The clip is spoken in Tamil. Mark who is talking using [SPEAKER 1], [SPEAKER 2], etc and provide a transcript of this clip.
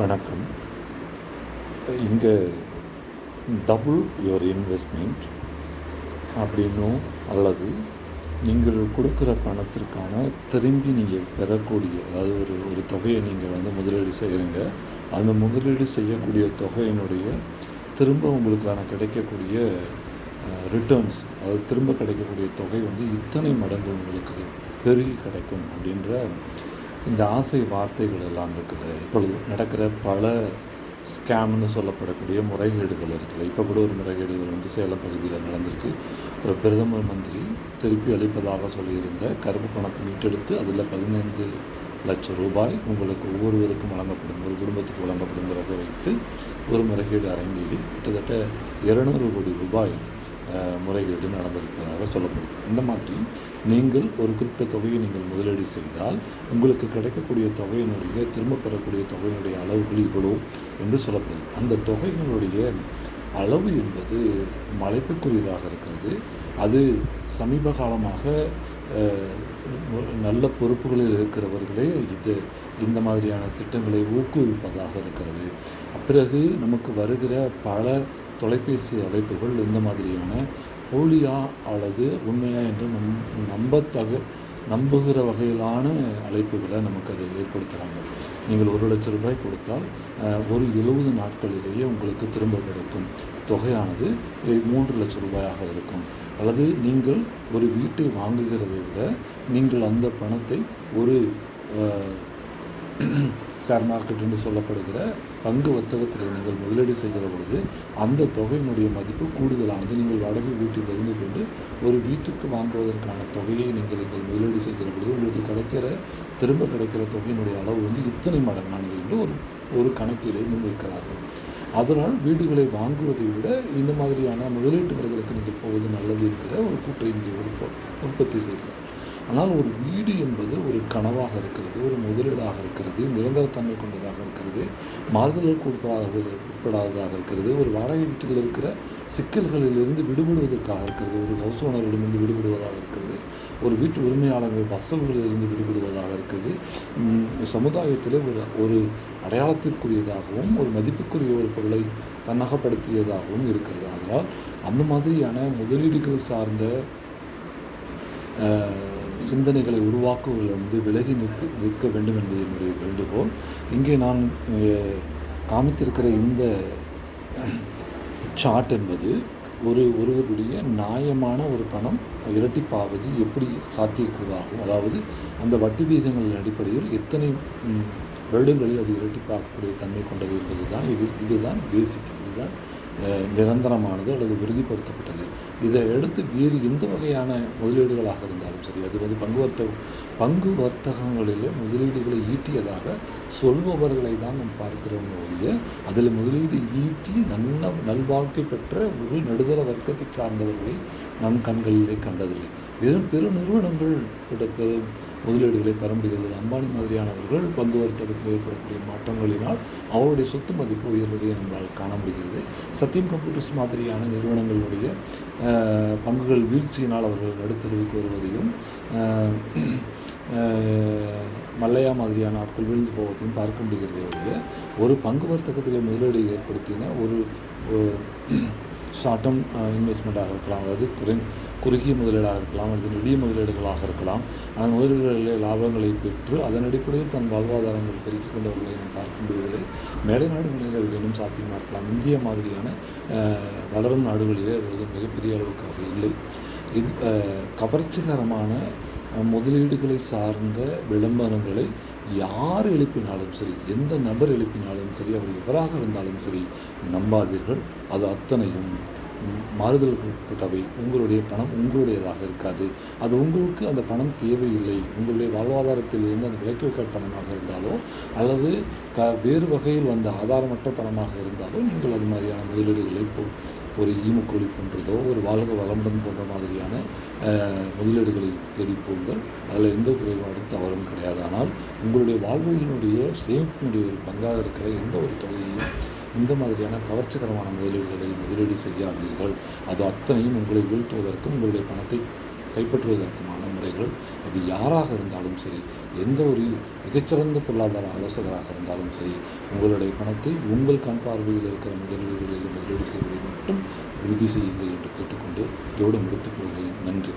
[SPEAKER 1] வணக்கம். இங்கே டபுள் யுவர் இன்வெஸ்ட்மெண்ட் அப்படின்னும் அல்லது நீங்கள் கொடுக்குற பணத்திற்கான திரும்பி நீங்கள் பெறக்கூடிய, அதாவது ஒரு தொகையை நீங்கள் முதலீடு செய்கிறீங்க. அந்த முதலீடு செய்யக்கூடிய தொகையினுடைய திரும்ப உங்களுக்கான கிடைக்கக்கூடிய ரிட்டர்ன்ஸ், அதாவது திரும்ப கிடைக்கக்கூடிய தொகை இத்தனை மடங்கு உங்களுக்கு பெருகி கிடைக்கும் அப்படின்ற இந்த ஆசை வார்த்தைகள் எல்லாம் இருக்குது. இப்பொழுது நடக்கிற பல ஸ்கேம்னு சொல்லப்படக்கூடிய முறைகேடுகள் இருக்குது. இப்போ கூட ஒரு முறைகேடுகள் சேலம் பகுதியில் நடந்திருக்கு. ஒரு பிரதமர் மந்திரி திருப்பி அளிப்பதாக சொல்லியிருந்த கருப்பு பணத்தை மீட்டெடுத்து அதில் 15 லட்சம் ரூபாய் உங்களுக்கு ஒவ்வொருவருக்கும் வழங்கப்படும், ஒரு குடும்பத்துக்கு வழங்கப்படுங்கிறத வைத்து ஒரு முறைகேடு அரங்கேறி கிட்டத்தட்ட 200 கோடி ரூபாய் முறைகேடு நடந்திருப்பதாக சொல்லப்படும். இந்த மாதிரி நீங்கள் ஒரு குறிப்பிட்ட தொகையை நீங்கள் முதலீடு செய்தால் உங்களுக்கு கிடைக்கக்கூடிய தொகையினுடைய திரும்ப பெறக்கூடிய தொகையினுடைய அளவுகள் இவ்வளோ என்று சொல்லப்படுது. அந்த தொகைகளுடைய அளவு என்பது மலைப்புக்குரியதாக இருக்கிறது. அது சமீப காலமாக நல்ல பொறுப்புகளில் இருக்கிறவர்களே இந்த மாதிரியான திட்டங்களை ஊக்குவிப்பதாக இருக்கிறது. பிறகு நமக்கு வருகிற பல தொலைபேசி அழைப்புகள் இந்த மாதிரியான போலியா அல்லது உண்மையா என்று நம்புகிற வகையிலான அழைப்புகளை நமக்கு அதை ஏற்படுத்துகிறாங்க. நீங்கள் 1 லட்சம் ரூபாய் கொடுத்தால் ஒரு 70 நாட்களிலேயே உங்களுக்கு திரும்ப கிடைக்கும் தொகையானது 3 லட்சம் ரூபாயாக இருக்கும். அல்லது நீங்கள் ஒரு வீட்டை வாங்குகிறதை விட நீங்கள் அந்த பணத்தை ஒரு ஷேர் மார்க்கெட் என்று சொல்லப்படுகிற பங்கு வர்த்தகத்தில் நீங்கள் முதலீடு செய்கிற பொழுது அந்த தொகையினுடைய மதிப்பு கூடுதலானது. நீங்கள் வாடகை வீட்டில் இருந்து கொண்டு ஒரு வீட்டுக்கு வாங்குவதற்கான தொகையை நீங்கள் முதலீடு செய்கிற பொழுது உங்களுக்கு திரும்ப கிடைக்கிற தொகையினுடைய அளவு இத்தனை மடங்கானது என்று ஒரு கணக்கிலே முன்வைக்கிறார்கள். அதனால் வீடுகளை வாங்குவதை விட இந்த மாதிரியான முதலீட்டு முறைகளுக்கு நீங்கள் போவது நல்லது என்கிற ஒரு கூற்றை இங்கே உற்பத்தி செய்கிறார். ஆனால் ஒரு வீடு என்பது ஒரு கனவாக இருக்கிறது, ஒரு முதலீடாக இருக்கிறது, நிரந்தரத்தன்மை கொண்டதாக இருக்கிறது, மாறுதலுக்கு உட்படாததாக இருக்கிறது, ஒரு வாடகை வீட்டில் இருக்கிற சிக்கல்களிலிருந்து விடுபடுவதற்காக இருக்கிறது, ஒரு ஹவுஸ் ஓனரிடமிருந்து விடுபடுவதாக இருக்கிறது, ஒரு வீட்டு உரிமையாளர்கள் வசூல்களிலிருந்து விடுபடுவதாக இருக்கிறது, சமுதாயத்தில் ஒரு அடையாளத்திற்குரியதாகவும் ஒரு மதிப்புக்குரிய ஒரு பொருளை தன்னகப்படுத்தியதாகவும் இருக்கிறது. அதனால் அந்த மாதிரியான முதலீடுகள் சார்ந்த சிந்தனைகளை உருவாக்குவதில் விலகி நிற்க வேண்டும் என்பது என்னுடைய வேண்டுகோள். இங்கே நான் காமித்திருக்கிற இந்த சார்ட் என்பது ஒருவருடைய நியாயமான ஒரு பணம் இரட்டிப்பாவது எப்படி சாத்தியக்கூறாகும், அதாவது அந்த வட்டி விகிதங்களின் அடிப்படையில் எத்தனை வருடங்களில் அது இரட்டிப்பாகக்கூடிய தன்மை கொண்டது என்பது தான் இதுதான் பேசிக், இதுதான் நிரந்தரமானது அல்லது உறுதிப்படுத்தப்பட்டது. இதை எடுத்து வேறு எந்த வகையான முதலீடுகளாக இருந்தாலும் சரி, அது பங்கு வர்த்தகங்களிலே முதலீடுகளை ஈட்டியதாக சொல்பவர்களை தான் நாம் பார்க்கிறோம் ஒழிய அதில் முதலீடு ஈட்டி நல்வாழ்க்கை பெற்ற ஒரு நடுத்தர வர்க்கத்தை சார்ந்தவர்களை நம் கண்களிலே கண்டதில்லை. வெறும் பெரு நிறுவனங்கள் முதலீடுகளை பெற முடிகிறது. அம்பானி மாதிரியானவர்கள் பங்கு வர்த்தகத்தில் ஏற்படக்கூடிய மாற்றங்களினால் அவருடைய சொத்து மதிப்பு உயர்வதை நம்மால் காண முடிகிறது. சத்தியம் கம்ப்யூட்டர்ஸ் மாதிரியான நிறுவனங்களுடைய பங்குகள் வீழ்ச்சியினால் அவர்கள் நடுத்தருவுக்கு வருவதையும் மல்லையா மாதிரியான ஆட்கள் வீழ்ந்து போவதையும் பார்க்க முடிகிறதே ஒழிய ஒரு பங்கு வர்த்தகத்தில் முதலீடு ஏற்படுத்தின ஒரு ஷார்ட் டேர்ம் இன்வெஸ்ட்மெண்ட்டாக இருக்கலாம், அதாவது குறுகிய முதலீடாக இருக்கலாம், அல்லது நிதிய முதலீடுகளாக இருக்கலாம். அந்த முதலீடுகளில் லாபங்களை பெற்று அதன் அடிப்படையில் தன் வாழ்வாதாரங்கள் பெருக்கிக் கொண்டவர்களை நாம் பார்க்க முடிவதில்லை. மேலை நாடுகளில் அது இன்னும் சாத்தியமாக இருக்கலாம். இந்திய மாதிரியான வளரும் நாடுகளிலே அது மிகப்பெரிய அளவுக்காக இல்லை. இது கவர்ச்சிகரமான முதலீடுகளை சார்ந்த விளம்பரங்களை யார் எழுப்பினாலும் சரி, எந்த நபர் எழுப்பினாலும் சரி, அவர் எவராக இருந்தாலும் சரி, நம்பாதீர்கள். அது அத்தனையும் மாறுதல்பட்டவை. உங்களுடைய பணம் உங்களுடையதாக இருக்காது. அது உங்களுக்கு அந்த பணம் தேவையில்லை. உங்களுடைய வாழ்வாதாரத்தில் இருந்து அந்த விலக்கி வைக்க பணமாக இருந்தாலோ அல்லது வேறு வகையில் வந்த ஆதாரமற்ற பணமாக இருந்தாலோ நீங்கள் அது மாதிரியான முதலீடுகளை ஒரு ஈமுக்கோழி போன்றதோ ஒரு வாழ்க வளமுடன் போன்ற மாதிரியான முதலீடுகளை தேடி போங்கள். அதில் எந்த குறைபாடும் தவறும் கிடையாது. ஆனால் உங்களுடைய வாழ்வினுடைய சேமிப்பினுடைய ஒரு பங்காக இருக்கிற எந்த ஒரு தொகையையும் இந்த மாதிரியான கவர்ச்சிகரமான முதலீடுகளில் முதலீடு செய்யாதீர்கள். அது அத்தனையும் உங்களை வீழ்த்துவதற்கும் உங்களுடைய பணத்தை கைப்பற்றுவதற்குமான முறைகள். செய்கிறீர்கள். அது யாராக இருந்தாலும் சரி, எந்த ஒரு மிகச்சிறந்த பொருளாதார ஆலோசகராக இருந்தாலும் சரி, உங்களுடைய பணத்தை உங்கள் கண் பார்வையில் இருக்கிற முதலீடுகளில் முதலீடு செய்வதை மட்டும் உறுதி செய்யுங்கள் என்று கேட்டுக்கொண்டு இதோடு முடித்துக் கொள்கிறேன். நன்றி.